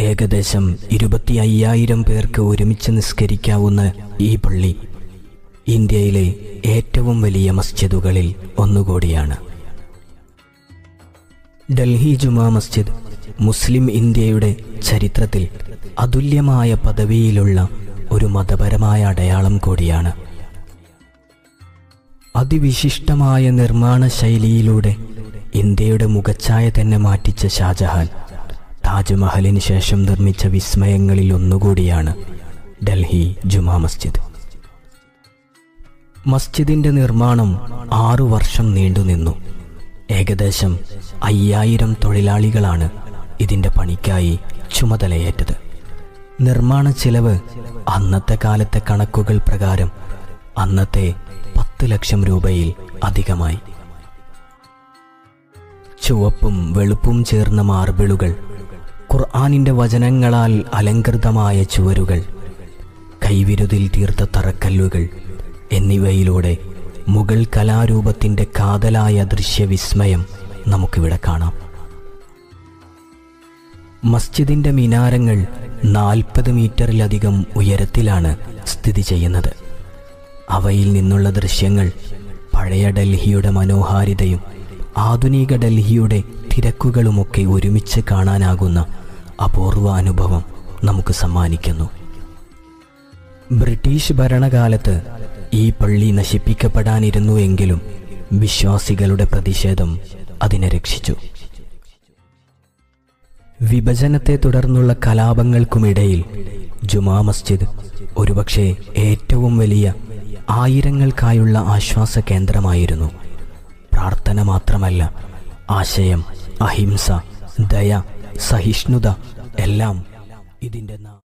ഏകദേശം 25,000 പേർക്ക് ഒരുമിച്ച് നിസ്കരിക്കാവുന്ന ഈ പള്ളി ഇന്ത്യയിലെ ഏറ്റവും വലിയ മസ്ജിദുകളിൽ ഒന്നുകൂടിയാണ്. ഡൽഹി ജുമാ മസ്ജിദ് മുസ്ലിം ഇന്ത്യയുടെ ചരിത്രത്തിൽ അതുല്യമായ പദവിയിലുള്ള ഒരു മതപരമായ അടയാളം കൂടിയാണ്. അതിവിശിഷ്ടമായ നിർമ്മാണ ശൈലിയിലൂടെ ഇന്ത്യയുടെ മുഖച്ഛായ തന്നെ മാറ്റിച്ച ഷാജഹാൻ താജ്മഹലിന് ശേഷം നിർമ്മിച്ച വിസ്മയങ്ങളിൽ ഒന്നുകൂടിയാണ് ഡൽഹി ജുമാ മസ്ജിദ്. മസ്ജിദിന്റെ നിർമ്മാണം 6 വർഷം നീണ്ടുനിന്നു. ഏകദേശം 5000 തൊഴിലാളികളാണ് ഇതിന്റെ പണിക്കായി ചുമതലയേറ്റത്. നിർമ്മാണ ചിലവ് അന്നത്തെ കാലത്തെ കണക്കുകൾ പ്രകാരം അന്നത്തെ 10 ലക്ഷം രൂപയിൽ അധികമായി. ചുവപ്പും വെളുപ്പും ചേർന്ന മാർബിളുകൾ, ഖുർആനിന്റെ വചനങ്ങളാൽ അലങ്കൃതമായ ചുവരുകൾ, കൈവിരുതിൽ തീർത്ത തറക്കല്ലുകൾ എന്നിവയിലൂടെ മുഗൾ കലാരൂപത്തിന്റെ കാതലായ ദൃശ്യവിസ്മയം നമുക്കിവിടെ കാണാം. മസ്ജിദിന്റെ മിനാരങ്ങൾ 40 മീറ്ററിലധികം ഉയരത്തിലാണ് സ്ഥിതി ചെയ്യുന്നത്. അവയിൽ നിന്നുള്ള ദൃശ്യങ്ങൾ പഴയ ഡൽഹിയുടെ മനോഹാരിതയും ആധുനിക ഡൽഹിയുടെ തിരക്കുകളുമൊക്കെ ഒരുമിച്ച് കാണാനാകുന്ന അപൂർവ അനുഭവം നമുക്ക് സമ്മാനിക്കുന്നു. ബ്രിട്ടീഷ് ഭരണകാലത്ത് ഈ പള്ളി നശിപ്പിക്കപ്പെടാനിരുന്നുവെങ്കിലും വിശ്വാസികളുടെ പ്രതിഷേധം അതിനെ രക്ഷിച്ചു. വിഭജനത്തെ തുടർന്നുള്ള കലാപങ്ങൾക്കുമിടയിൽ ജുമാ മസ്ജിദ് ഒരുപക്ഷെ ഏറ്റവും വലിയ ആയിരങ്ങൾക്കായുള്ള ആശ്വാസ കേന്ദ്രമായിരുന്നു. പ്രാർത്ഥന മാത്രമല്ല, ആശയം, അഹിംസ, ദയ, സഹിഷ്ണുത എല്ലാം ഇതിൻ്റെ